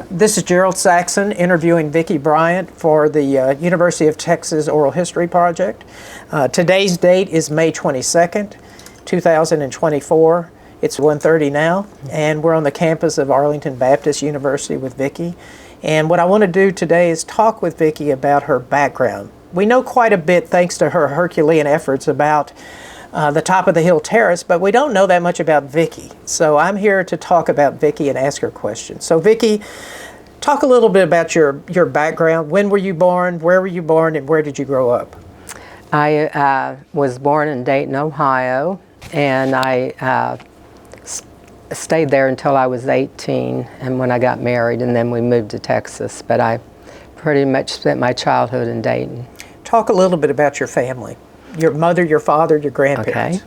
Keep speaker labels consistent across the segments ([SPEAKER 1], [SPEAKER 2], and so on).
[SPEAKER 1] This is Gerald Saxon interviewing Vickie Bryant for the University of Texas Oral History Project. Today's date is May 22nd, 2024. It's 1:30 now, and we're on the campus of Arlington Baptist University with Vickie. And what I want to do today is talk with Vickie about her background. We know quite a bit, thanks to her Herculean efforts, about the top of the hill Terrace, but we don't know that much about Vickie. So I'm here to talk about Vickie and ask her questions. So Vickie, talk a little bit about your background. When were you born? Where were you born? And where did you grow up?
[SPEAKER 2] I was born in Dayton, Ohio, and I stayed there until I was 18, and when I got married, and then we moved to Texas. But I pretty much spent my childhood in Dayton.
[SPEAKER 1] Talk a little bit about your family. Your mother, your father, your grandparents.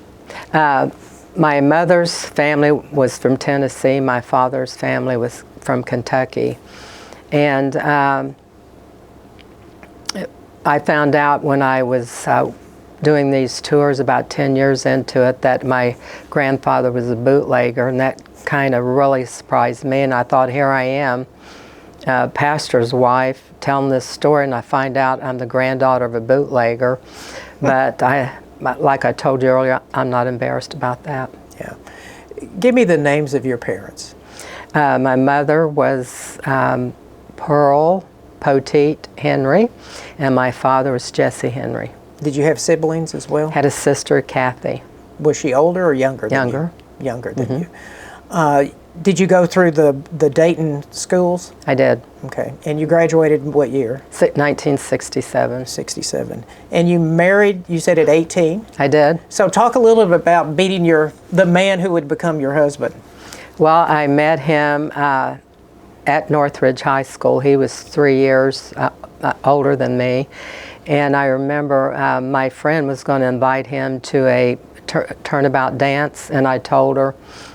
[SPEAKER 2] Okay. My mother's family was from Tennessee. My father's family was from Kentucky. And I found out when I was doing these tours about 10 years into it that my grandfather was a bootlegger, and that kind of really surprised me. And I thought, here I am, pastor's wife, telling this story, and I find out I'm the granddaughter of a bootlegger. But like I told you earlier, I'm not embarrassed about that.
[SPEAKER 1] Yeah. Give me the names of your parents.
[SPEAKER 2] My mother was Pearl Poteet Henry, and my father was Jesse Henry.
[SPEAKER 1] Did you have siblings as well?
[SPEAKER 2] Had a sister, Kathy.
[SPEAKER 1] Was she older or younger than
[SPEAKER 2] Younger.
[SPEAKER 1] you? Younger than you. Did you go through the Dayton schools?
[SPEAKER 2] I did.
[SPEAKER 1] Okay. And you graduated in what year?
[SPEAKER 2] 1967.
[SPEAKER 1] 67. And you married, you said, at 18?
[SPEAKER 2] I did.
[SPEAKER 1] So talk a little bit about meeting the man who would become your husband.
[SPEAKER 2] Well, I met him at Northridge High School. He was 3 years older than me. And I remember my friend was going to invite him to a turnabout dance, and I told her,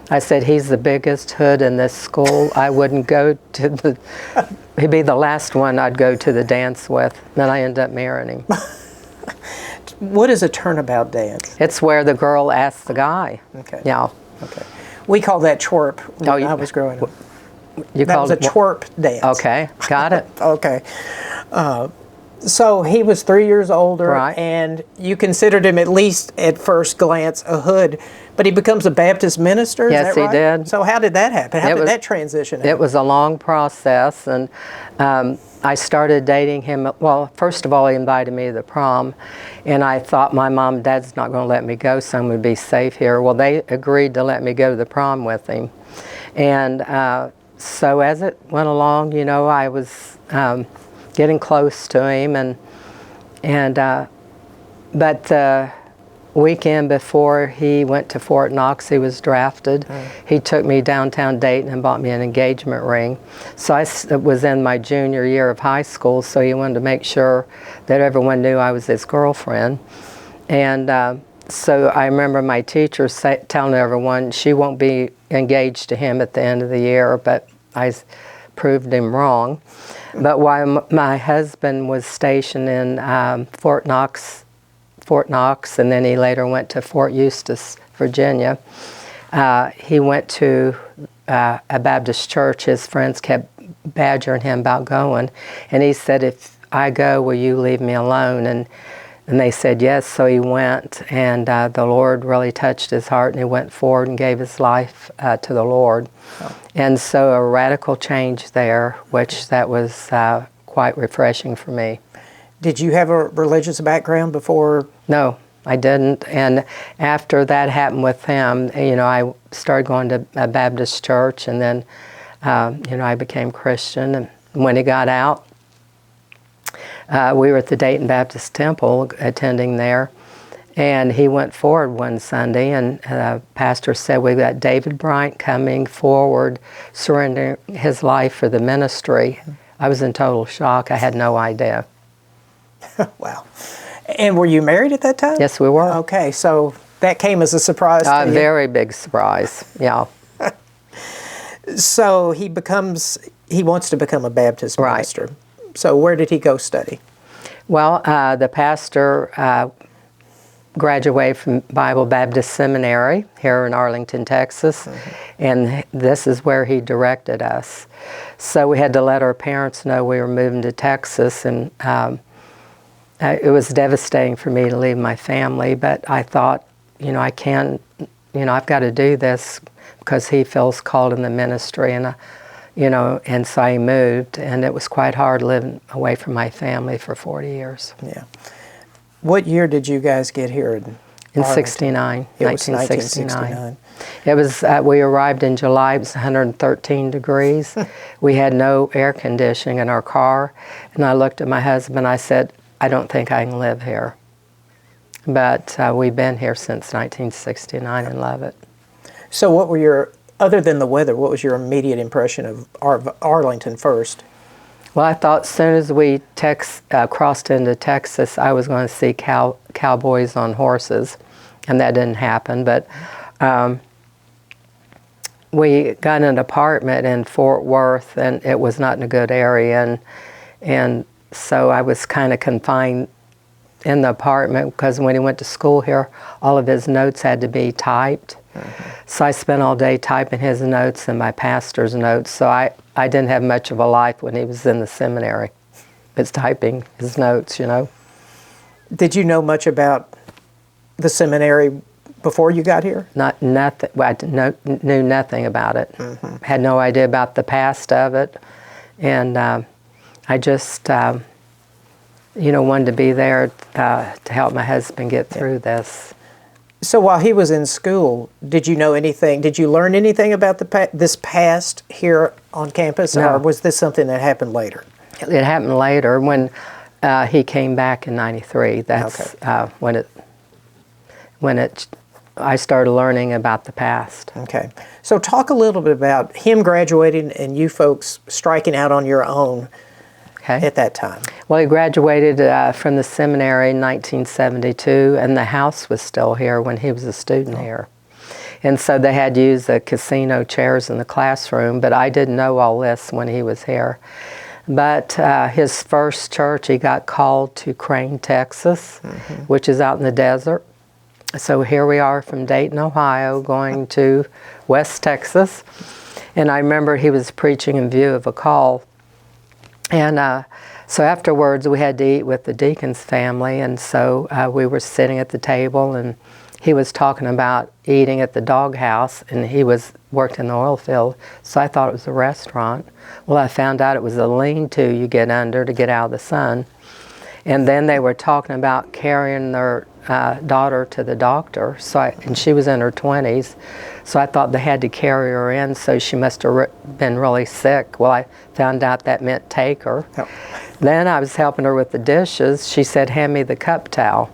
[SPEAKER 2] I said, he's the biggest hood in this school. I wouldn't go to he'd be the last one I'd go to the dance with. Then I ended up marrying him.
[SPEAKER 1] What is a turnabout dance?
[SPEAKER 2] It's where the girl asks the guy.
[SPEAKER 1] Okay.
[SPEAKER 2] Yeah.
[SPEAKER 1] Okay. We call that twerp when I was growing up. That was a twerp dance.
[SPEAKER 2] Okay, got it.
[SPEAKER 1] Okay. So he was 3 years older,
[SPEAKER 2] Right.
[SPEAKER 1] And you considered him, at least at first glance, a hood, but he becomes a Baptist minister, is
[SPEAKER 2] Yes,
[SPEAKER 1] that right?
[SPEAKER 2] he did.
[SPEAKER 1] So how did that happen? How did that transition happen?
[SPEAKER 2] It was a long process, and I started dating him. Well, first of all, he invited me to the prom, and I thought my mom and dad's not going to let me go, so I'm going to be safe here. Well, they agreed to let me go to the prom with him. And so as it went along, you know, I was getting close to him, but the weekend before he went to Fort Knox, he was drafted. He took me downtown Dayton and bought me an engagement ring. So it was in my junior year of high school, so he wanted to make sure that everyone knew I was his girlfriend. And so I remember my teacher telling everyone she won't be engaged to him at the end of the year, but I proved him wrong. But while my husband was stationed in Fort Knox, and then he later went to Fort Eustis, Virginia, he went to a Baptist church. His friends kept badgering him about going, and he said, if I go, will you leave me alone? And they said yes, so he went, and the Lord really touched his heart, and he went forward and gave his life to the Lord. Oh. And so a radical change there, which that was quite refreshing for me.
[SPEAKER 1] Did you have a religious background before?
[SPEAKER 2] No, I didn't. And after that happened with him, you know, I started going to a Baptist church, and then, you know, I became Christian. And when he got out, we were at the Dayton Baptist Temple attending there, and he went forward one Sunday, and the pastor said, we've got David Bryant coming forward, surrendering his life for the ministry. I was in total shock. I had no idea.
[SPEAKER 1] Wow. And were you married at that time?
[SPEAKER 2] Yes, we were.
[SPEAKER 1] Okay, so that came as a surprise to you?
[SPEAKER 2] A very big surprise, yeah.
[SPEAKER 1] So he wants to become a Baptist minister. So where did he go study?
[SPEAKER 2] Well, the pastor graduated from Bible Baptist Seminary here in Arlington, Texas, and this is where he directed us. So we had to let our parents know we were moving to Texas, and it was devastating for me to leave my family, but I thought, I can't, I've got to do this because he feels called in the ministry, and and so I moved, and it was quite hard living away from my family for 40 years.
[SPEAKER 1] Yeah. What year did you guys get here?
[SPEAKER 2] In 69,
[SPEAKER 1] It was
[SPEAKER 2] 1969. It was, we arrived in July, it was 113 degrees. We had no air conditioning in our car, and I looked at my husband, I said, I don't think I can live here. But we've been here since 1969 and love it.
[SPEAKER 1] So what were other than the weather, what was your immediate impression of Arlington first?
[SPEAKER 2] Well, I thought as soon as we crossed into Texas, I was going to see cowboys on horses, and that didn't happen. But we got an apartment in Fort Worth, and it was not in a good area, and so I was kind of confined in the apartment because when he went to school here, all of his notes had to be typed. So I spent all day typing his notes and my pastor's notes, so I didn't have much of a life when he was in the seminary. It's typing his notes,
[SPEAKER 1] Did you know much about the seminary before you got here?
[SPEAKER 2] Nothing. Well, I knew nothing about it. Had no idea about the past of it, and I just, wanted to be there to help my husband get through this.
[SPEAKER 1] So while he was in school, did you know anything? Did you learn anything about this past here on campus,
[SPEAKER 2] No.
[SPEAKER 1] or was this something that happened later?
[SPEAKER 2] It happened later when he came back in '93. That's when I started learning about the past.
[SPEAKER 1] Okay. So talk a little bit about him graduating and you folks striking out on your own at that time.
[SPEAKER 2] Well, he graduated from the seminary in 1972, and the house was still here when he was a student here. And so they had used the casino chairs in the classroom, but I didn't know all this when he was here. But his first church, he got called to Crane, Texas, which is out in the desert. So here we are from Dayton, Ohio, going to West Texas. And I remember he was preaching in view of a call. And so afterwards, we had to eat with the deacon's family, and so we were sitting at the table, and he was talking about eating at the doghouse, and he worked in the oil field, so I thought it was a restaurant. Well, I found out it was a lean-to you get under to get out of the sun. And then they were talking about carrying their daughter to the doctor, and she was in her 20s, so I thought they had to carry her in, so she must have been really sick. Well, I found out that meant take her.
[SPEAKER 1] Oh.
[SPEAKER 2] Then I was helping her with the dishes. She said, hand me the cup towel.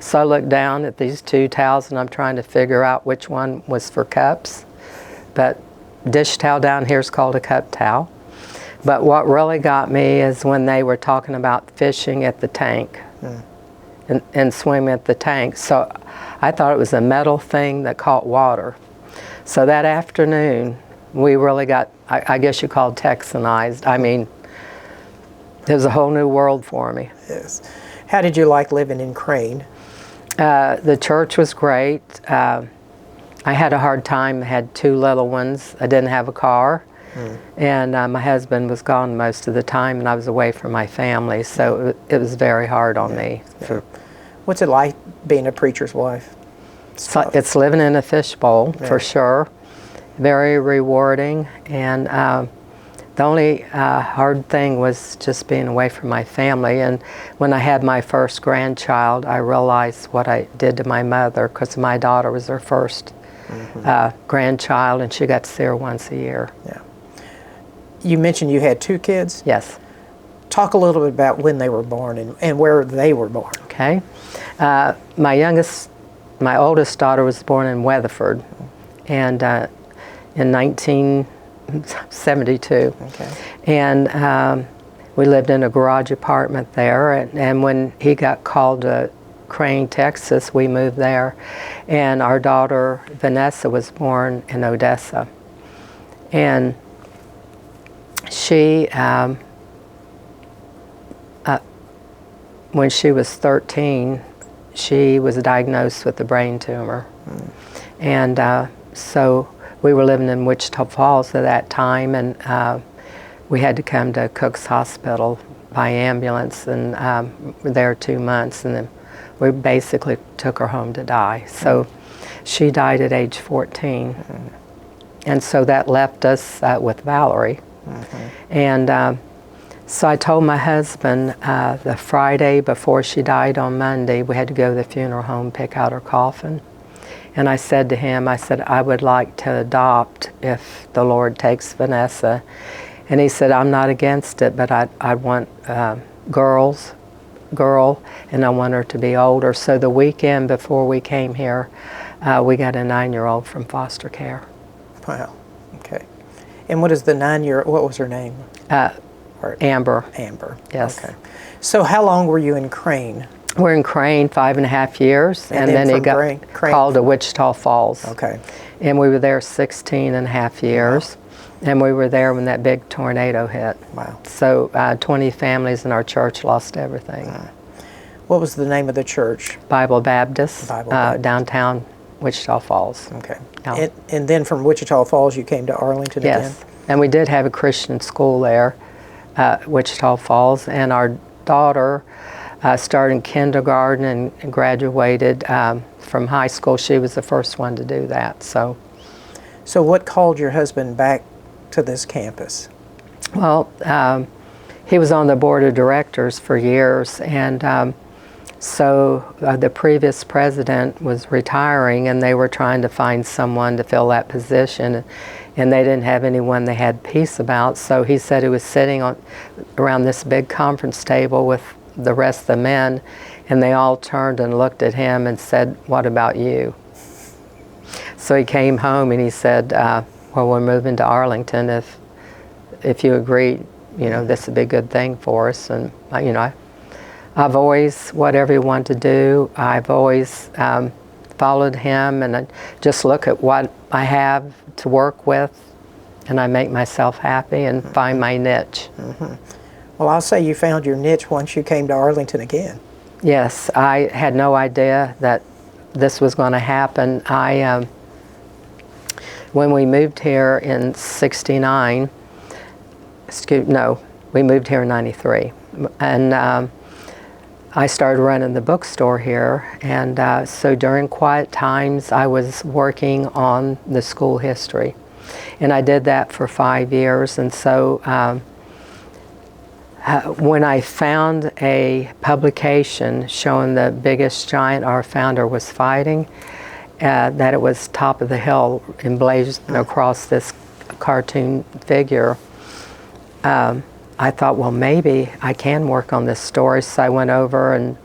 [SPEAKER 2] So I looked down at these two towels, and I'm trying to figure out which one was for cups. But dish towel down here is called a cup towel. But what really got me is when they were talking about fishing at the tank and swimming at the tank. So I thought it was a metal thing that caught water. So that afternoon, we really got, I guess you call it Texanized. I mean, it was a whole new world for me.
[SPEAKER 1] Yes. How did you like living in Crane?
[SPEAKER 2] The church was great. I had a hard time. I had two little ones. I didn't have a car. And my husband was gone most of the time, and I was away from my family, so it was very hard on me.
[SPEAKER 1] Yeah. What's it like being a preacher's wife?
[SPEAKER 2] It's living in a fishbowl, for sure. Very rewarding, and the only hard thing was just being away from my family. And when I had my first grandchild, I realized what I did to my mother, because my daughter was her first grandchild, and she got to see her once a year.
[SPEAKER 1] Yeah. You mentioned you had two kids?
[SPEAKER 2] Yes.
[SPEAKER 1] Talk a little bit about when they were born and where they were born.
[SPEAKER 2] Okay. My oldest daughter was born in Weatherford, and in 1972.
[SPEAKER 1] Okay.
[SPEAKER 2] And we lived in a garage apartment there, and when he got called to Crane, Texas, we moved there. And our daughter, Vanessa, was born in Odessa. And she, when she was 13, she was diagnosed with a brain tumor. And so we were living in Wichita Falls at that time, and we had to come to Cook's Hospital by ambulance, and were there 2 months, and then we basically took her home to die. So she died at age 14. And so that left us with Valerie. And so I told my husband the Friday before she died on Monday, we had to go to the funeral home, pick out her coffin. And I said to him, I said, I would like to adopt if the Lord takes Vanessa. And he said, I'm not against it, but I want girl, and I want her to be older. So the weekend before we came here, we got a 9-year-old from foster care.
[SPEAKER 1] Wow. Okay. And what is the 9-year-old? What was her name?
[SPEAKER 2] Amber.
[SPEAKER 1] Amber.
[SPEAKER 2] Yes.
[SPEAKER 1] Okay. So how long were you in Crane?
[SPEAKER 2] We're in Crane 5.5 years, and then he got
[SPEAKER 1] Crane
[SPEAKER 2] called to Wichita Falls.
[SPEAKER 1] Okay.
[SPEAKER 2] And we were there 16.5 years. Wow. And we were there when that big tornado hit.
[SPEAKER 1] Wow.
[SPEAKER 2] So 20 families in our church lost everything.
[SPEAKER 1] What was the name of the church?
[SPEAKER 2] Bible Baptist,
[SPEAKER 1] Baptist.
[SPEAKER 2] Downtown Wichita Falls.
[SPEAKER 1] Okay.
[SPEAKER 2] Yeah.
[SPEAKER 1] And then from Wichita Falls you came to Arlington again?
[SPEAKER 2] Yes. And we did have a Christian school there, Wichita Falls, and our daughter started in kindergarten and graduated from high school. She was the first one to do that. So
[SPEAKER 1] what called your husband back to this campus?
[SPEAKER 2] Well, he was on the board of directors for years, and so the previous president was retiring, and they were trying to find someone to fill that position, and they didn't have anyone they had peace about. So he said he was sitting around this big conference table with the rest of the men, and they all turned and looked at him and said, "What about you?" So he came home and he said, well, we're moving to Arlington. If you agree, this would be a good thing for us. And I've always, whatever he wanted to do, I've always followed him, and I just look at what I have to work with, and I make myself happy and find my niche.
[SPEAKER 1] Well, I'll say you found your niche once you came to Arlington again.
[SPEAKER 2] Yes, I had no idea that this was going to happen. When we moved here in '69, we moved here in '93, and I started running the bookstore here, and so during quiet times I was working on the school history, and I did that for 5 years. And so when I found a publication showing the biggest giant our founder was fighting, that it was top of the hill emblazoned across this cartoon figure, I thought, well, maybe I can work on this story. So I went over and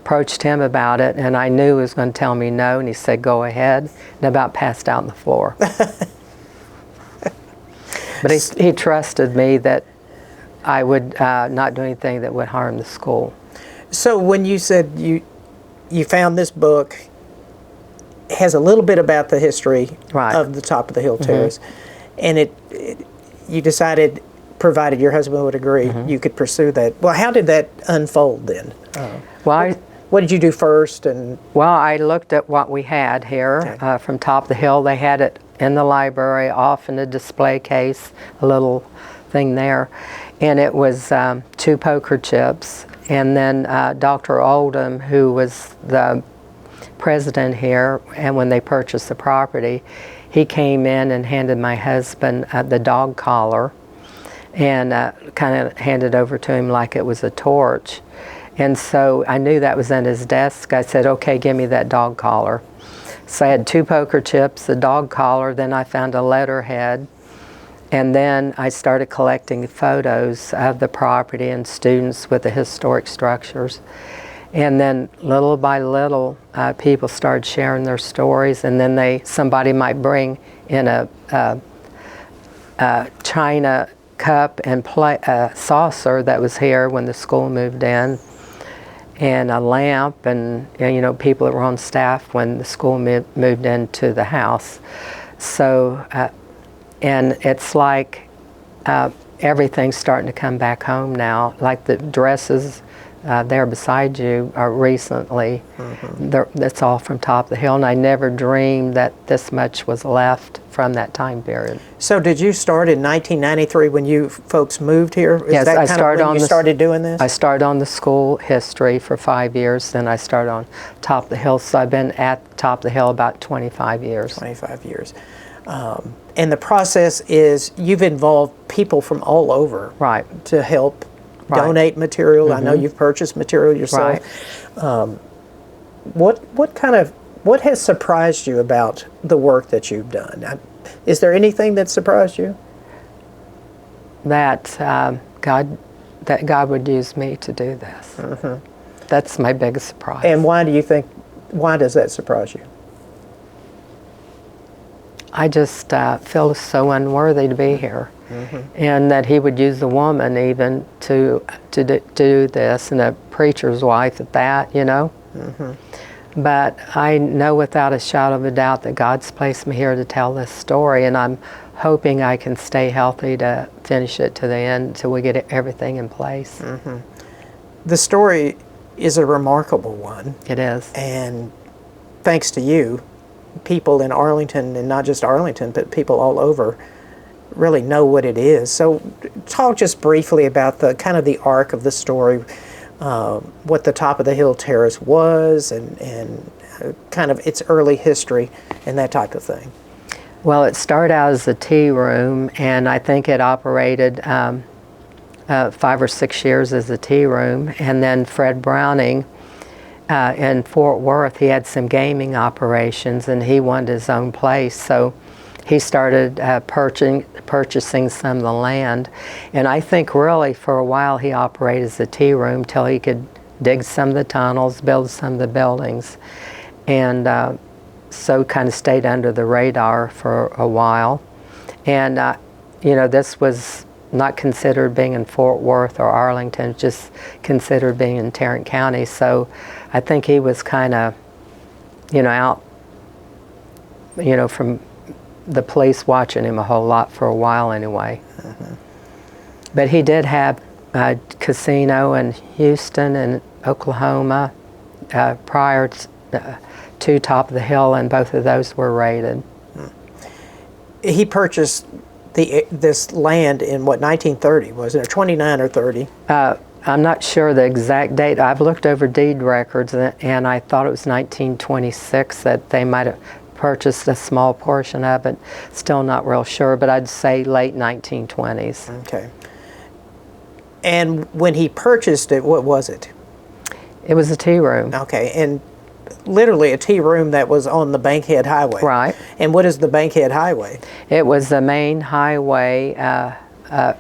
[SPEAKER 2] approached him about it, and I knew he was going to tell me no, and he said, go ahead, and about passed out on the floor. But he trusted me that I would not do anything that would harm the school.
[SPEAKER 1] So when you said you found this book, it has a little bit about the history of the Top of the Hill Terrace, and you decided, provided your husband would agree, you could pursue that. Well, how did that unfold then? What did you do first?
[SPEAKER 2] Well, I looked at what we had here from Top of the Hill. They had it in the library, off in a display case, a little thing there, and it was 2 poker chips. And then Dr. Oldham, who was the president here, and when they purchased the property, he came in and handed my husband the dog collar, and kind of handed over to him like it was a torch. And so I knew that was in his desk. I said, okay, give me that dog collar. So I had 2 poker chips, the dog collar, then I found a letterhead, and then I started collecting photos of the property and students with the historic structures. And then little by little, people started sharing their stories, and then somebody might bring in a china cup and saucer that was here when the school moved in, and a lamp, and people that were on staff when the school moved into the house. So, and it's like everything's starting to come back home now, like the dresses there beside you recently. That's all from top of the hill, and I never dreamed that this much was left from that time period.
[SPEAKER 1] So did you start in 1993 when you folks moved here? Is
[SPEAKER 2] Yes,
[SPEAKER 1] that
[SPEAKER 2] I
[SPEAKER 1] kind
[SPEAKER 2] started
[SPEAKER 1] of when
[SPEAKER 2] on
[SPEAKER 1] you started doing this?
[SPEAKER 2] I started on the school history for 5 years, then I started on top of the hill, so I've been at top of the hill about 25 years.
[SPEAKER 1] 25 years. And the process is you've involved people from all over
[SPEAKER 2] Right.
[SPEAKER 1] to help
[SPEAKER 2] Right.
[SPEAKER 1] donate material. I know you've purchased material yourself.
[SPEAKER 2] Right.
[SPEAKER 1] What has surprised you about the work that you've done? Is there anything that surprised you?
[SPEAKER 2] That God would use me to do this. That's my biggest surprise.
[SPEAKER 1] And why does that surprise you?
[SPEAKER 2] I just feel so unworthy to be here, and that He would use a woman even to do this, and a preacher's wife at that, you know. But I know without a shadow of a doubt that God's placed me here to tell this story, and I'm hoping I can stay healthy to finish it to the end until we get everything in place.
[SPEAKER 1] The story is a remarkable one.
[SPEAKER 2] It is.
[SPEAKER 1] And thanks to you, people in Arlington, and not just Arlington, but people all over, really know what it is. So talk just briefly about the kind of the arc of the story, what the Top of the Hill Terrace was, and kind of its early history and that type of thing.
[SPEAKER 2] Well, it started out as a tea room, and I think it operated 5 or 6 years as a tea room. And then Fred Browning in Fort Worth, he had some gaming operations, and he wanted his own place. So he started purchasing some of the land. And I think really for a while he operated as a tea room till he could dig some of the tunnels, build some of the buildings. And so kind of stayed under the radar for a while. And you know, this was not considered being in Fort Worth or Arlington, just considered being in Tarrant County. So I think he was kind of, you know, out, you know, from the police watching him a whole lot for a while anyway. But he did have a casino in Houston and Oklahoma prior to Top of the Hill, and both of those were raided.
[SPEAKER 1] He purchased this land in what, 1930, wasn't it, or 29 or 30?
[SPEAKER 2] I'm not sure the exact date. I've looked over deed records, and I thought it was 1926 that they might have purchased a small portion of it. Still not real sure, but I'd say late 1920s.
[SPEAKER 1] Okay. And when he purchased it, what was it?
[SPEAKER 2] It was a tea room.
[SPEAKER 1] Okay, and literally a tea room that was on the Bankhead Highway.
[SPEAKER 2] Right.
[SPEAKER 1] And what is the Bankhead Highway?
[SPEAKER 2] It was the main highway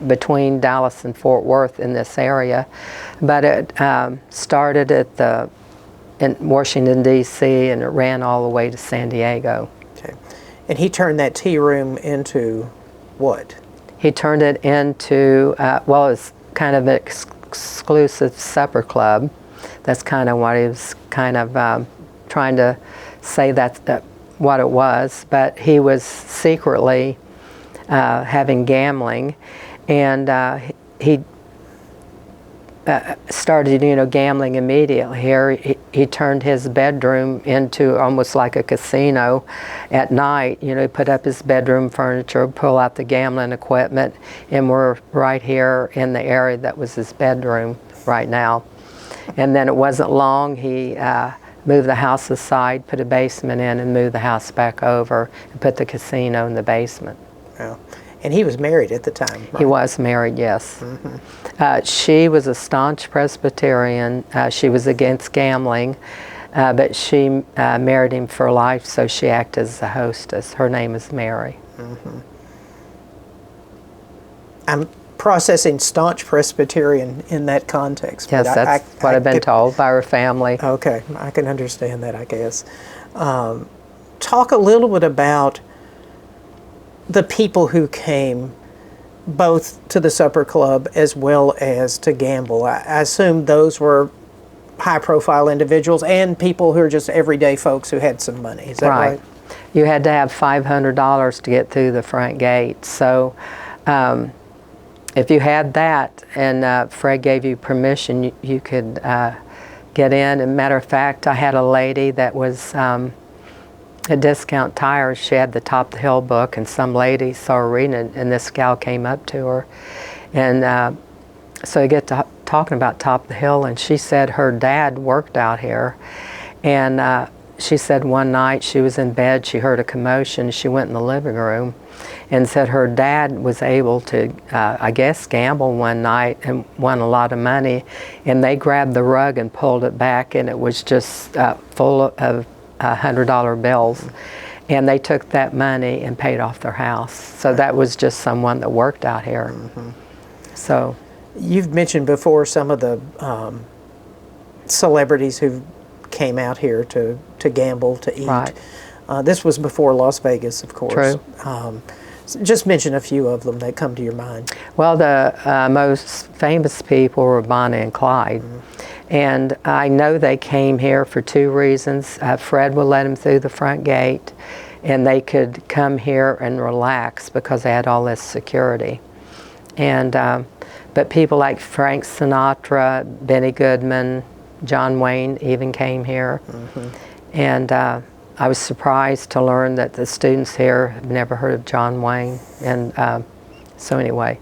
[SPEAKER 2] between Dallas and Fort Worth in this area, but it started at in Washington, D.C., and it ran all the way to San Diego.
[SPEAKER 1] Okay. And he turned that tea room into what?
[SPEAKER 2] He turned it into, well, it's kind of an exclusive supper club. That's kind of what he was kind of trying to say that's what it was. But he was secretly having gambling, and he started, you know, gambling immediately here. He turned his bedroom into almost like a casino at night. You know, he put up his bedroom furniture, pull out the gambling equipment, and we're right here in the area that was his bedroom right now. And then it wasn't long, he moved the house aside, put a basement in, and moved the house back over, and put the casino in the basement.
[SPEAKER 1] Wow. And he was married at the time, right?
[SPEAKER 2] He was married, yes. She was a staunch Presbyterian. She was against gambling, but she married him for life, so she acted as a hostess. Her name is Mary.
[SPEAKER 1] I'm processing staunch Presbyterian in that context.
[SPEAKER 2] Yes, that's what I've been told by her family.
[SPEAKER 1] Okay, I can understand that, I guess. Talk a little bit about the people who came both to the supper club as well as to gamble. I assume those were high-profile individuals and people who are just everyday folks who had some money. Is that right?
[SPEAKER 2] You had to have $500 to get through the front gate. So if you had that and Fred gave you permission, you could get in. And matter of fact, I had a lady that was at Discount Tires. She had the Top of the Hill book, and some lady saw her reading it, and this gal came up to her. And so we get to talking about Top of the Hill, and she said her dad worked out here. And she said one night she was in bed, she heard a commotion, she went in the living room and said her dad was able to, I guess, gamble one night and won a lot of money, and they grabbed the rug and pulled it back, and it was just full of $100 bills, and they took that money and paid off their house. So that was just someone that worked out here. So
[SPEAKER 1] you've mentioned before some of the celebrities who came out here to gamble, to eat.
[SPEAKER 2] Right.
[SPEAKER 1] This was before Las Vegas, of course.
[SPEAKER 2] True.
[SPEAKER 1] Just mention a few of them that come to your mind.
[SPEAKER 2] Well, the most famous people were Bonnie and Clyde. And I know they came here for two reasons. Fred would let them through the front gate, and they could come here and relax because they had all this security. And but people like Frank Sinatra, Benny Goodman, John Wayne even came here. And I was surprised to learn that the students here have never heard of John Wayne. And so anyway,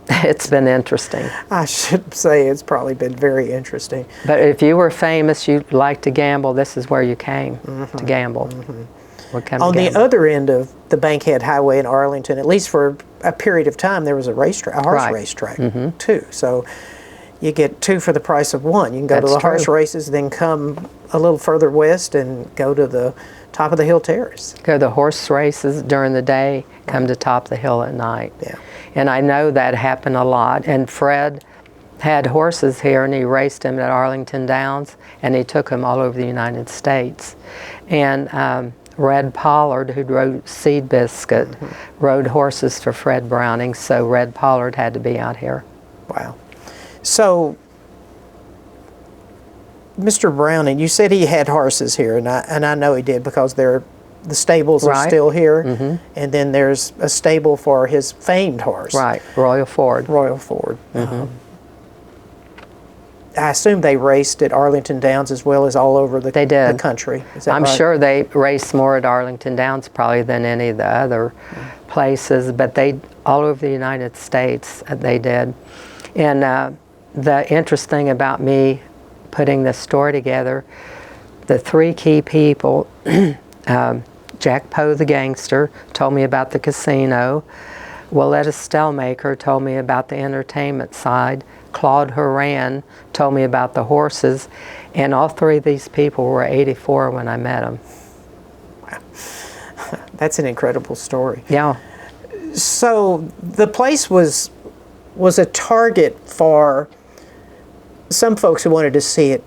[SPEAKER 2] it's been interesting.
[SPEAKER 1] I should say it's probably been very interesting.
[SPEAKER 2] But if you were famous, you liked to gamble, this is where you came to gamble.
[SPEAKER 1] On the other end of the Bankhead Highway in Arlington, at least for a period of time, there was a racetrack, a horse racetrack too. So you get two for the price of one. You can go to the horse races, then come a little further west and go to the Top of the Hill Terrace.
[SPEAKER 2] Go to the horse races during the day, come to Top of the Hill at night.
[SPEAKER 1] Yeah.
[SPEAKER 2] And I know that happened a lot. And Fred had horses here, and he raced them at Arlington Downs, and he took them all over the United States. And Red Pollard, who rode Seed Biscuit, rode horses for Fred Browning, so Red Pollard had to be out here.
[SPEAKER 1] Wow. So, Mr. Browning, you said he had horses here, and I know he did because the stables are still here, and then there's a stable for his famed horse.
[SPEAKER 2] Right, Royal Ford.
[SPEAKER 1] Royal Ford. I assume they raced at Arlington Downs as well as all over the country. Is that
[SPEAKER 2] I'm
[SPEAKER 1] right?
[SPEAKER 2] sure they raced more at Arlington Downs probably than any of the other places, but they all over the United States they did. And the interesting about me putting this story together, the three key people, Jack Poe the gangster told me about the casino, Willetta Stellmaker told me about the entertainment side, Claude Horan told me about the horses, and all three of these people were 84 when I met them.
[SPEAKER 1] Wow. That's an incredible story.
[SPEAKER 2] Yeah.
[SPEAKER 1] So the place was a target for some folks who wanted to see it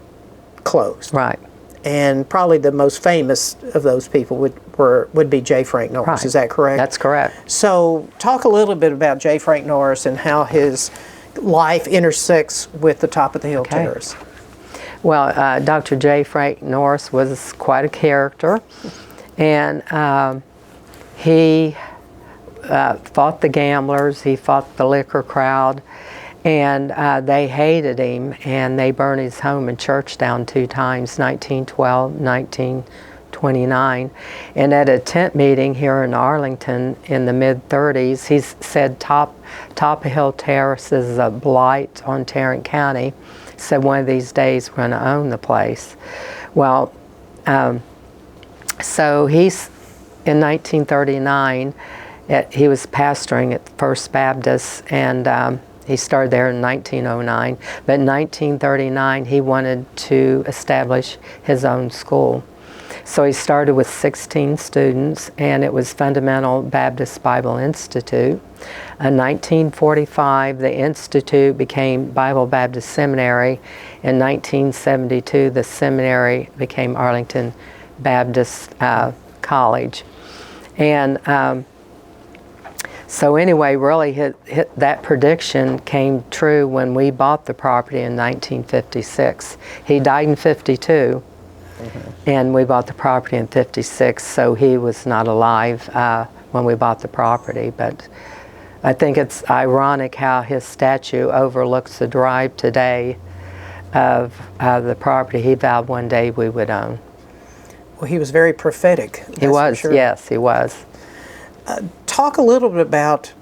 [SPEAKER 1] closed.
[SPEAKER 2] Right.
[SPEAKER 1] And probably the most famous of those people would be J. Frank Norris.
[SPEAKER 2] Right.
[SPEAKER 1] Is that correct?
[SPEAKER 2] That's correct.
[SPEAKER 1] So talk a little bit about J. Frank Norris and how his life intersects with the Top of the Hill Terrace.
[SPEAKER 2] Well, Dr. J. Frank Norris was quite a character, and he fought the gamblers, he fought the liquor crowd, and they hated him, and they burned his home and church down 2 times, 1912, 1929. And at a tent meeting here in Arlington in the mid-30s, he said Top of Hill Terrace is a blight on Tarrant County. He said one of these days we're going to own the place. Well, so he's in 1939, he was pastoring at First Baptist, and he started there in 1909, but in 1939 he wanted to establish his own school. So he started with 16 students, and it was Fundamental Baptist Bible Institute. In 1945, the Institute became Bible Baptist Seminary. In 1972, the seminary became Arlington Baptist College. And so anyway, really that prediction came true when we bought the property in 1956. He died in 52, and we bought the property in 56, so he was not alive when we bought the property. But I think it's ironic how his statue overlooks the drive today of the property he vowed one day we would own.
[SPEAKER 1] Well, he was very prophetic.
[SPEAKER 2] He was,
[SPEAKER 1] for sure.
[SPEAKER 2] yes, he was.
[SPEAKER 1] Talk a little bit about,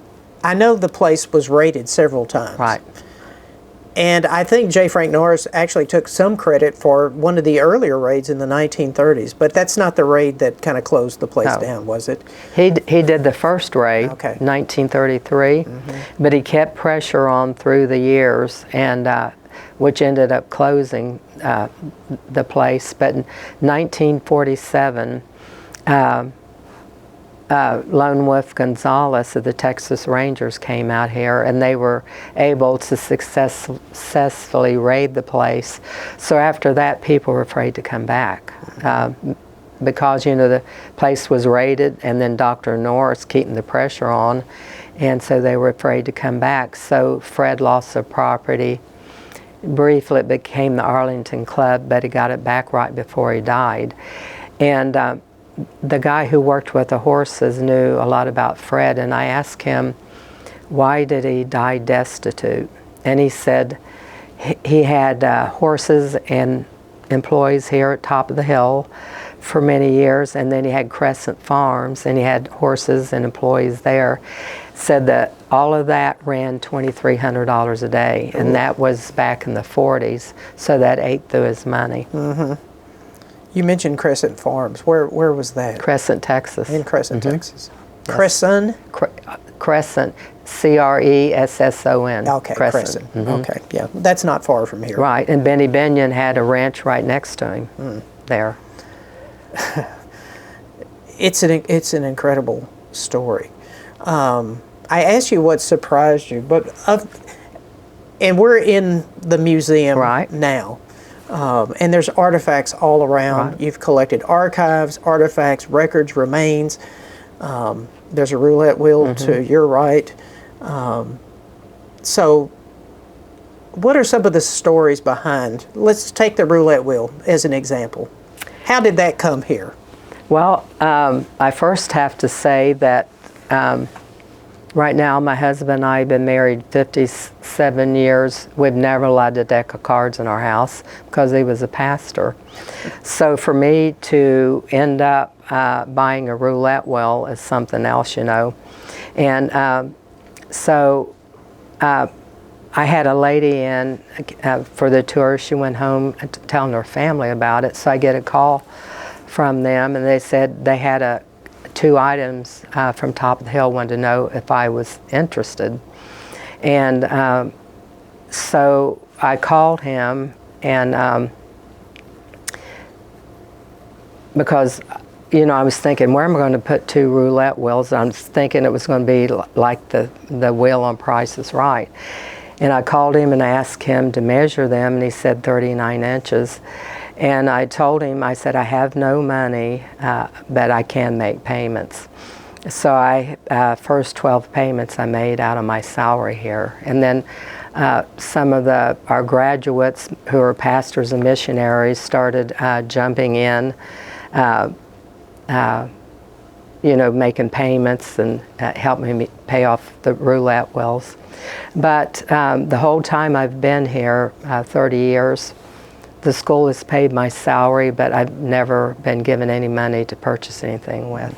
[SPEAKER 1] I know the place was raided several times.
[SPEAKER 2] Right.
[SPEAKER 1] And I think J. Frank Norris actually took some credit for one of the earlier raids in the 1930s, but that's not the raid that kind of closed the place down, was it?
[SPEAKER 2] He did the first raid,
[SPEAKER 1] Okay.
[SPEAKER 2] 1933, but he kept pressure on through the years, and which ended up closing the place. But in 1947, Lone Wolf Gonzalez of the Texas Rangers came out here, and they were able to successfully raid the place. So after that, people were afraid to come back because, you know, the place was raided, and then Dr. Norris keeping the pressure on, and so they were afraid to come back. So Fred lost the property. Briefly, it became the Arlington Club, but he got it back right before he died. And the guy who worked with the horses knew a lot about Fred, and I asked him, why did he die destitute? And he said he had horses and employees here at Top of the Hill for many years, and then he had Crescent Farms, and he had horses and employees there. Said that all of that ran $2,300 a day, and that was back in the 40s, so that ate through his money.
[SPEAKER 1] You mentioned Crescent Farms. Where was that?
[SPEAKER 2] Crescent, Texas.
[SPEAKER 1] In Crescent, Texas. Yes. Crescent?
[SPEAKER 2] Crescent, Cresson.
[SPEAKER 1] Okay, Crescent. Okay, yeah. That's not far from here.
[SPEAKER 2] Right, and Benny Binion had a ranch right next to him there.
[SPEAKER 1] It's an incredible story. I asked you what surprised you, but and we're in the museum now. And there's artifacts all around.
[SPEAKER 2] Right.
[SPEAKER 1] You've collected archives, artifacts, records, remains. There's a roulette wheel to your right. So what are some of the stories behind, let's take the roulette wheel as an example. How did that come here?
[SPEAKER 2] Well, I first have to say that right now my husband and I have been married 57 years. We've never allowed a deck of cards in our house because he was a pastor. So for me to end up buying a roulette wheel is something else, you know. And so I had a lady in for the tour. She went home telling her family about it. So I get a call from them, and they said they had two items from Top of the Hill, wanted to know if I was interested. And so I called him, and because, you know, I was thinking, where am I going to put two roulette wheels? I was thinking it was going to be like the wheel on Price is Right. And I called him and asked him to measure them, and he said 39 inches. And I told him, I said, I have no money, but I can make payments. So first 12 payments I made out of my salary here. And then some of our graduates who are pastors and missionaries started jumping in, you know, making payments and helping me pay off the roulette wheels. But the whole time I've been here, 30 years, the school has paid my salary, but I've never been given any money to purchase anything with.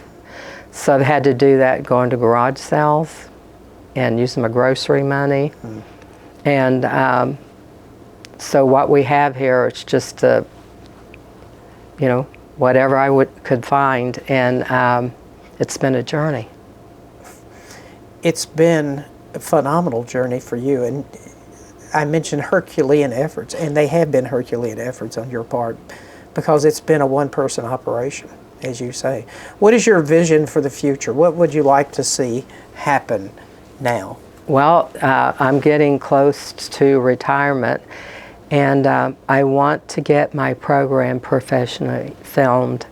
[SPEAKER 2] So I've had to do that going to garage sales and using my grocery money. And so what we have here, it's just, you know, whatever I could find, and it's been a journey.
[SPEAKER 1] It's been a phenomenal journey for you, and I mentioned Herculean efforts, and they have been Herculean efforts on your part because it's been a one-person operation, as you say. What is your vision for the future? What would you like to see happen now?
[SPEAKER 2] Well, I'm getting close to retirement, and I want to get my program professionally filmed.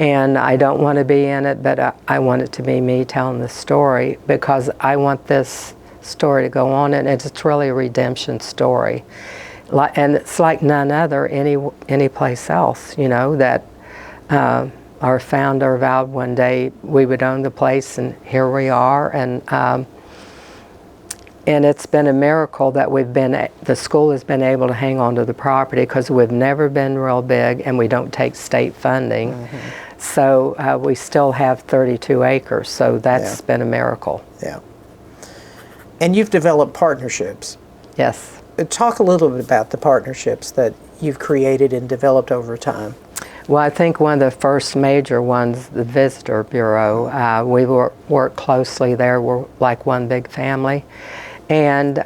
[SPEAKER 2] And I don't want to be in it, but I want it to be me telling the story, because I want this story to go on, and it's really a redemption story. And it's like none other any place else, you know, that our founder vowed one day we would own the place, and here we are. And And it's been a miracle that the school has been able to hang on to the property, because we've never been real big and we don't take state funding. So we still have 32 acres, so that's been a miracle.
[SPEAKER 1] Yeah. And you've developed partnerships.
[SPEAKER 2] Yes.
[SPEAKER 1] Talk a little bit about the partnerships that you've created and developed over time.
[SPEAKER 2] Well, I think one of the first major ones, the Visitor Bureau, we work closely there. We're like one big family. And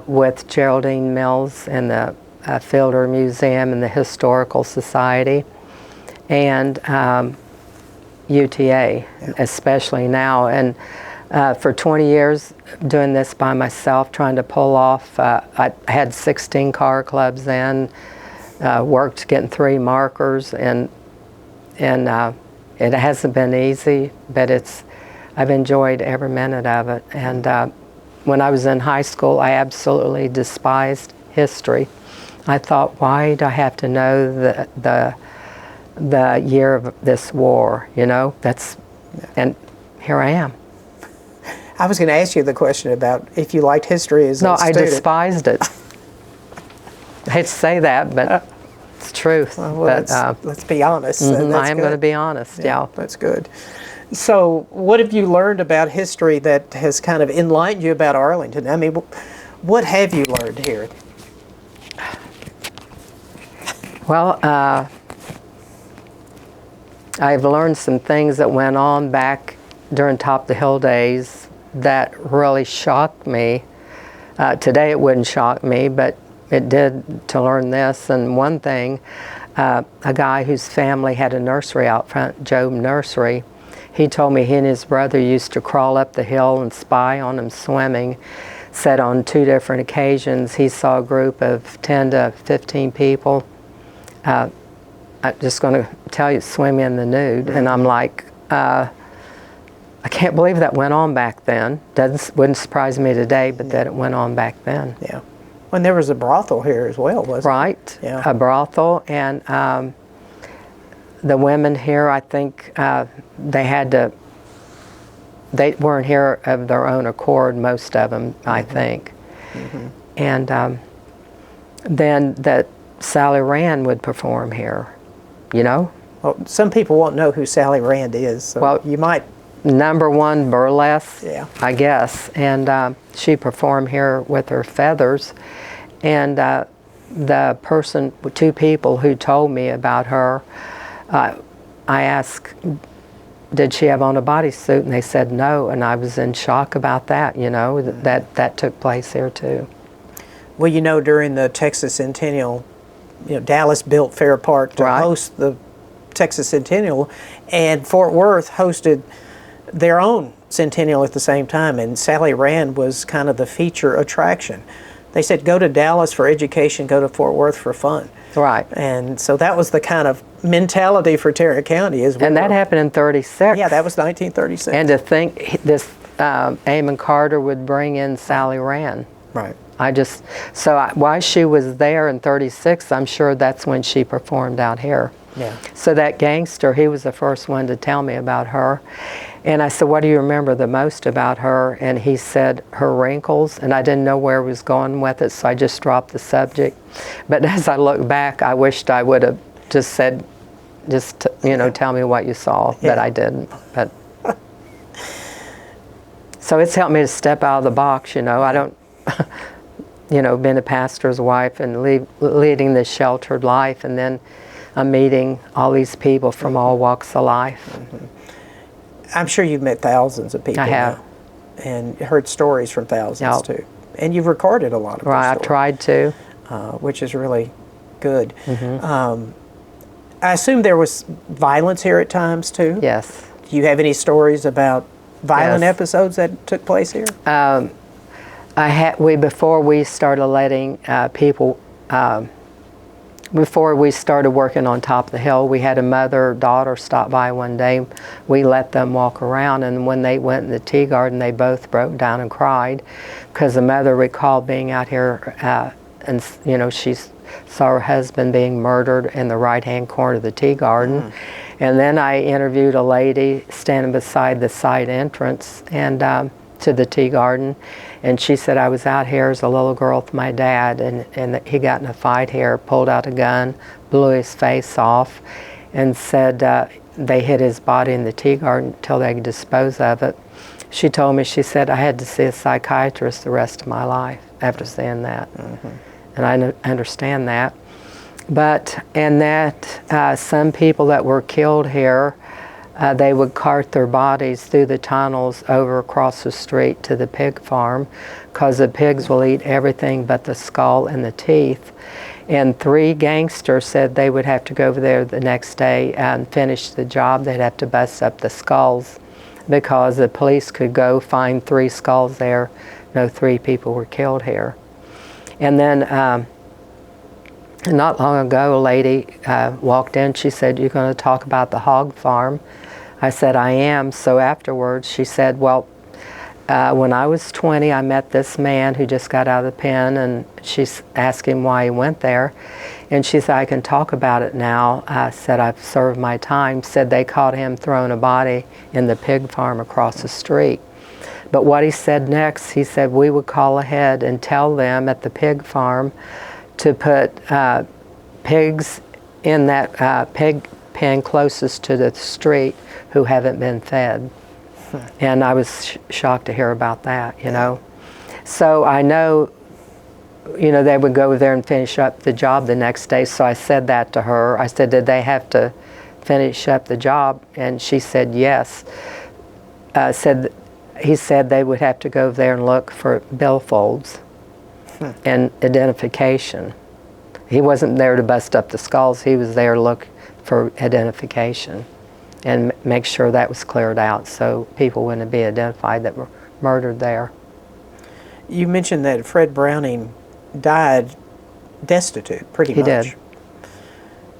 [SPEAKER 2] with Geraldine Mills and the Fielder Museum and the Historical Society, and UTA, especially now. And for 20 years doing this by myself, trying to pull off, I had 16 car clubs then, worked getting 3 markers, and it hasn't been easy, but I've enjoyed every minute of it. And when I was in high school, I absolutely despised history. I thought, why do I have to know the year of this war, you know? And here I am.
[SPEAKER 1] I was going to ask you the question about if you liked history as a student.
[SPEAKER 2] No, I despised it. I hate to say that, but it's truth.
[SPEAKER 1] Well, let's be honest.
[SPEAKER 2] I am going to be honest, yeah.
[SPEAKER 1] That's good. So what have you learned about history that has kind of enlightened you about Arlington? I mean, what have you learned here?
[SPEAKER 2] Well, I've learned some things that went on back during Top of the Hill days that really shocked me. Today it wouldn't shock me, but it did to learn this. And one thing, a guy whose family had a nursery out front, Job Nursery, he told me he and his brother used to crawl up the hill and spy on him swimming. Said on 2 different occasions he saw a group of 10 to 15 people. I'm just going to tell you, swimming in the nude. And I'm like, I can't believe that went on back then. Wouldn't surprise me today, but that it went on back then.
[SPEAKER 1] Yeah. When there was a brothel here as well, wasn't
[SPEAKER 2] right.
[SPEAKER 1] it? Right.
[SPEAKER 2] A brothel, and the women here, I think they weren't here of their own accord, most of them, I think. And then that Sally Rand would perform here, you know?
[SPEAKER 1] Well, some people won't know who Sally Rand is, so
[SPEAKER 2] well,
[SPEAKER 1] you might.
[SPEAKER 2] #1 burlesque,
[SPEAKER 1] I
[SPEAKER 2] guess. And she performed here with her feathers. And the 2 people who told me about her, I asked, did she have on a bodysuit? And they said no, and I was in shock about that, you know, that took place here too.
[SPEAKER 1] Well, you know, during the Texas Centennial, you know, Dallas built Fair Park to host the Texas Centennial, and Fort Worth hosted their own Centennial at the same time, and Sally Rand was kind of the feature attraction. They said, go to Dallas for education, go to Fort Worth for fun.
[SPEAKER 2] Right.
[SPEAKER 1] And so that was the kind of mentality for Tarrant County.
[SPEAKER 2] And that happened in 36.
[SPEAKER 1] Yeah, that was 1936.
[SPEAKER 2] And to think this Amon Carter would bring in Sally Rand.
[SPEAKER 1] Right.
[SPEAKER 2] Why she was there in 36, I'm sure that's when she performed out here.
[SPEAKER 1] Yeah.
[SPEAKER 2] So that gangster, he was the first one to tell me about her. And I said, what do you remember the most about her? And he said, her wrinkles. And I didn't know where he was going with it, so I just dropped the subject. But as I look back, I wished I would have just said, tell me what you saw. But I didn't. But so it's helped me to step out of the box, you know. I don't, being a pastor's wife and leading this sheltered life, and then I'm meeting all these people from all walks of life.
[SPEAKER 1] I'm sure you've met thousands of people.
[SPEAKER 2] I have.
[SPEAKER 1] Now, and heard stories from thousands too. And you've recorded a lot of
[SPEAKER 2] Right, I've tried to.
[SPEAKER 1] Which is really good. I assume there was violence here at times too?
[SPEAKER 2] Yes.
[SPEAKER 1] Do you have any stories about violent episodes that took place here?
[SPEAKER 2] Before we started letting people, before we started working on Top of the Hill, we had a mother-daughter stop by one day. We let them walk around, and when they went in the tea garden, they both broke down and cried because the mother recalled being out here and she saw her husband being murdered in the right-hand corner of the tea garden. And then I interviewed a lady standing beside the side entrance, and to the tea garden, and she said, I was out here as a little girl with my dad, and he got in a fight here, pulled out a gun, blew his face off, and said they hid his body in the tea garden until they could dispose of it. She told me, she said, I had to see a psychiatrist the rest of my life after seeing that. And I understand that. But, and that some people that were killed here, they would cart their bodies through the tunnels over across the street to the pig farm, because the pigs will eat everything but the skull and the teeth. And 3 gangsters said they would have to go over there the next day and finish the job. They'd have to bust up the skulls, because the police could go find 3 skulls there. No, 3 people were killed here. And then not long ago, a lady walked in. She said, you're going to talk about the hog farm? I said, I am. So afterwards, she said, well, when I was 20, I met this man who just got out of the pen, and she's asking why he went there. And she said, I can talk about it now. I said, I've served my time. Said they caught him throwing a body in the pig farm across the street. But what he said next, he said, we would call ahead and tell them at the pig farm to put pigs in that pig pen closest to the street who haven't been fed. And I was shocked to hear about that, you know. So I know, you know, they would go there and finish up the job the next day. So I said that to her. I said, did they have to finish up the job? And she said yes. He said they would have to go there and look for billfolds and identification. He wasn't there to bust up the skulls. He was there to look for identification and make sure that was cleared out so people wouldn't be identified that were murdered there.
[SPEAKER 1] You mentioned that Fred Browning died destitute, pretty much.
[SPEAKER 2] He did.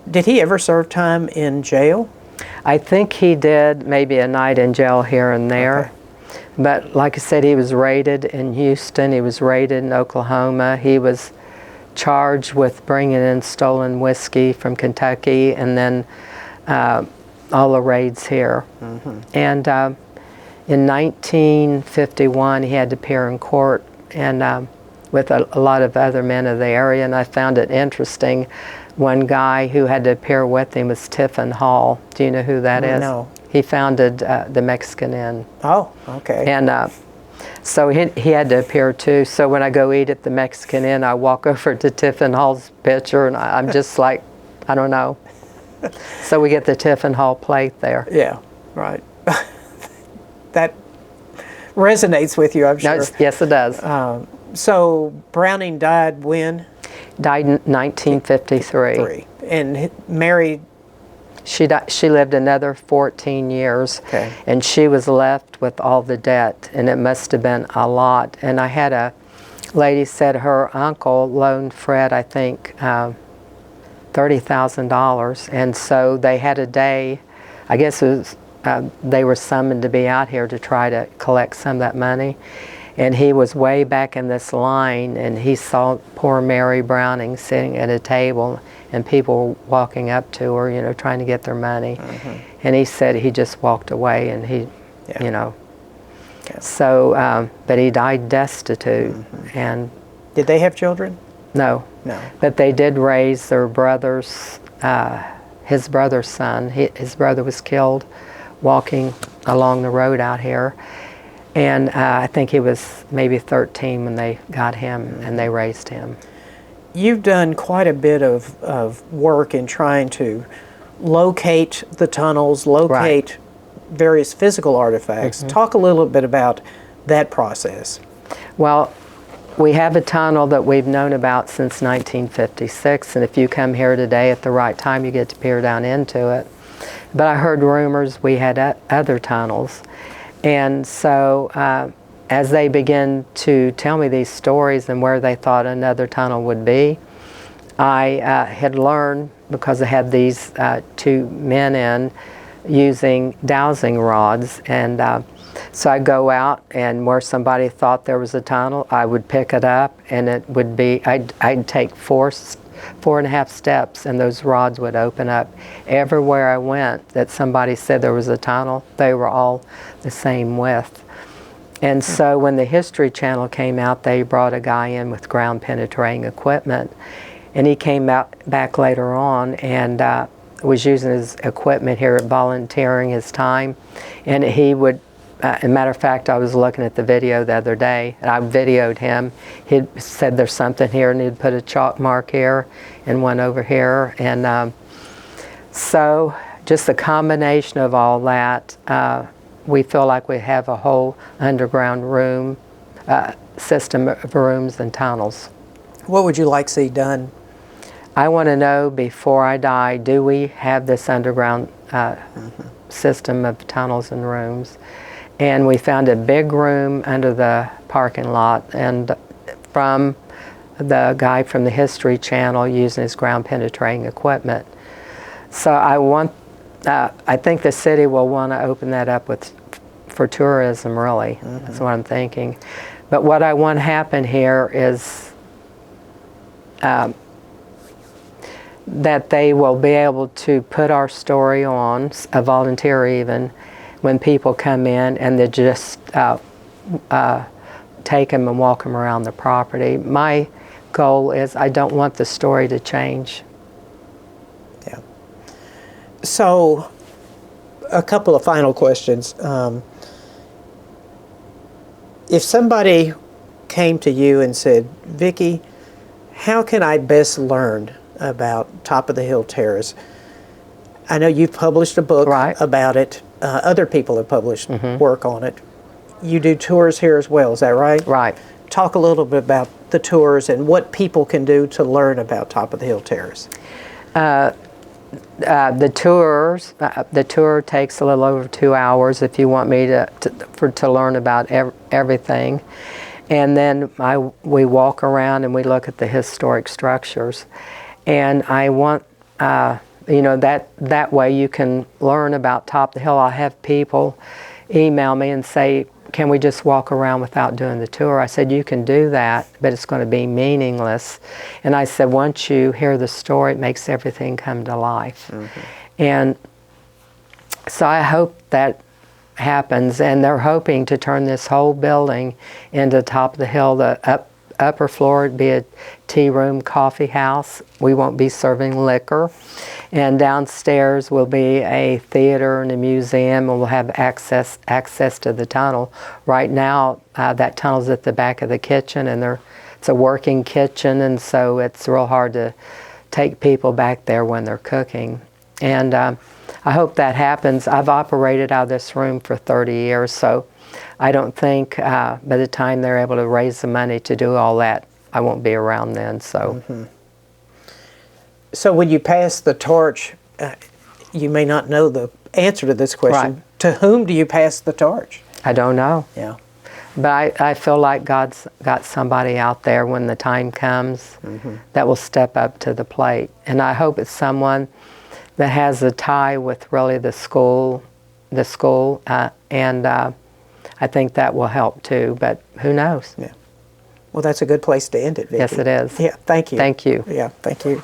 [SPEAKER 1] Did he ever serve time in jail?
[SPEAKER 2] I think he did, maybe a night in jail here and there.
[SPEAKER 1] Okay.
[SPEAKER 2] But like I said, he was raided in Houston, he was raided in Oklahoma, he was charged with bringing in stolen whiskey from Kentucky, and then all the raids here. And in 1951, he had to appear in court and with a lot of other men of the area, and I found it interesting. One guy who had to appear with him was Tiffin Hall. Do you know who that is?
[SPEAKER 1] No.
[SPEAKER 2] He founded the Mexican Inn.
[SPEAKER 1] Oh, okay.
[SPEAKER 2] And so he had to appear too. So when I go eat at the Mexican Inn, I walk over to Tiffin Hall's picture, and I'm just like, I don't know. So we get the Tiffin Hall plate there.
[SPEAKER 1] Yeah, right. That resonates with you, I'm sure.
[SPEAKER 2] No, yes, it does.
[SPEAKER 1] So Browning died when?
[SPEAKER 2] Died in 1953.
[SPEAKER 1] And married?
[SPEAKER 2] She lived another 14 years,
[SPEAKER 1] Okay.
[SPEAKER 2] And she was left with all the debt, and it must have been a lot. And I had a lady said her uncle loaned Fred, I think, $30,000, and so they had a day, I guess it was, they were summoned to be out here to try to collect some of that money. And he was way back in this line, and he saw poor Mary Browning sitting at a table, and people were walking up to her, you know, trying to get their money. And he said he just walked away, and he, you know.
[SPEAKER 1] Yeah.
[SPEAKER 2] So, but he died destitute. And
[SPEAKER 1] did they have children?
[SPEAKER 2] no.
[SPEAKER 1] No.
[SPEAKER 2] But they did raise their brother's, his brother's son. His brother was killed walking along the road out here. And I think he was maybe 13 when they got him, and they raised him.
[SPEAKER 1] You've done quite a bit of work in trying to locate the tunnels, locate various physical artifacts. Talk a little bit about that process.
[SPEAKER 2] Well, we have a tunnel that we've known about since 1956, and if you come here today at the right time, you get to peer down into it. But I heard rumors we had other tunnels. And so as they began to tell me these stories and where they thought another tunnel would be, I had learned, because I had these 2 men in using dowsing rods, and so I'd go out, and where somebody thought there was a tunnel, I would pick it up, and it would be, I'd take 4.5 steps, and those rods would open up. Everywhere I went that somebody said there was a tunnel, they were all the same width. And so when the History Channel came out, they brought a guy in with ground penetrating equipment. And he came back later on and was using his equipment here, volunteering his time. And he would, as a matter of fact, I was looking at the video the other day, and I videoed him. He said there's something here, and he'd put a chalk mark here and one over here. And so just the combination of all that, we feel like we have a whole underground room, system of rooms and tunnels.
[SPEAKER 1] What would you like to see done?
[SPEAKER 2] I want to know before I die, do we have this underground system of tunnels and rooms? And we found a big room under the parking lot, and from the guy from the History Channel using his ground penetrating equipment. So I think the city will want to open that up for tourism, really. That's what I'm thinking. But what I want to happen here is that they will be able to put our story on, a volunteer even, when people come in, and they just take them and walk them around the property. My goal is I don't want the story to change.
[SPEAKER 1] Yeah. So, a couple of final questions. If somebody came to you and said, Vickie, how can I best learn about Top of the Hill Terrace? I know you've published a book about it. Other people have published work on it. You do tours here as well, is that right?
[SPEAKER 2] Right.
[SPEAKER 1] Talk a little bit about the tours and what people can do to learn about Top of the Hill Terrace.
[SPEAKER 2] The tour takes a little over 2 hours if you want me to learn about everything. And then we walk around and we look at the historic structures. And I want, that way you can learn about Top of the Hill. I'll have people email me and say, can we just walk around without doing the tour? I said, you can do that, but it's going to be meaningless. And I said, once you hear the story, it makes everything come to life. And so I hope that happens, and they're hoping to turn this whole building into Top of the Hill. The upper floor would be a tea room, coffee house. We won't be serving liquor. And downstairs will be a theater and a museum, and we'll have access to the tunnel. Right now, that tunnel's at the back of the kitchen, and it's a working kitchen, and so it's real hard to take people back there when they're cooking. And I hope that happens. I've operated out of this room for 30 years, so I don't think by the time they're able to raise the money to do all that, I won't be around then. So,
[SPEAKER 1] So when you pass the torch, you may not know the answer to this question.
[SPEAKER 2] Right.
[SPEAKER 1] To whom do you pass the torch?
[SPEAKER 2] I don't know.
[SPEAKER 1] Yeah.
[SPEAKER 2] But I feel like God's got somebody out there when the time comes that will step up to the plate. And I hope it's someone that has a tie with really the school, and I think that will help too, but who knows?
[SPEAKER 1] Yeah. Well, that's a good place to end it, Vickie.
[SPEAKER 2] Yes, it is.
[SPEAKER 1] Yeah, thank you.
[SPEAKER 2] Thank you.
[SPEAKER 1] Yeah, thank you.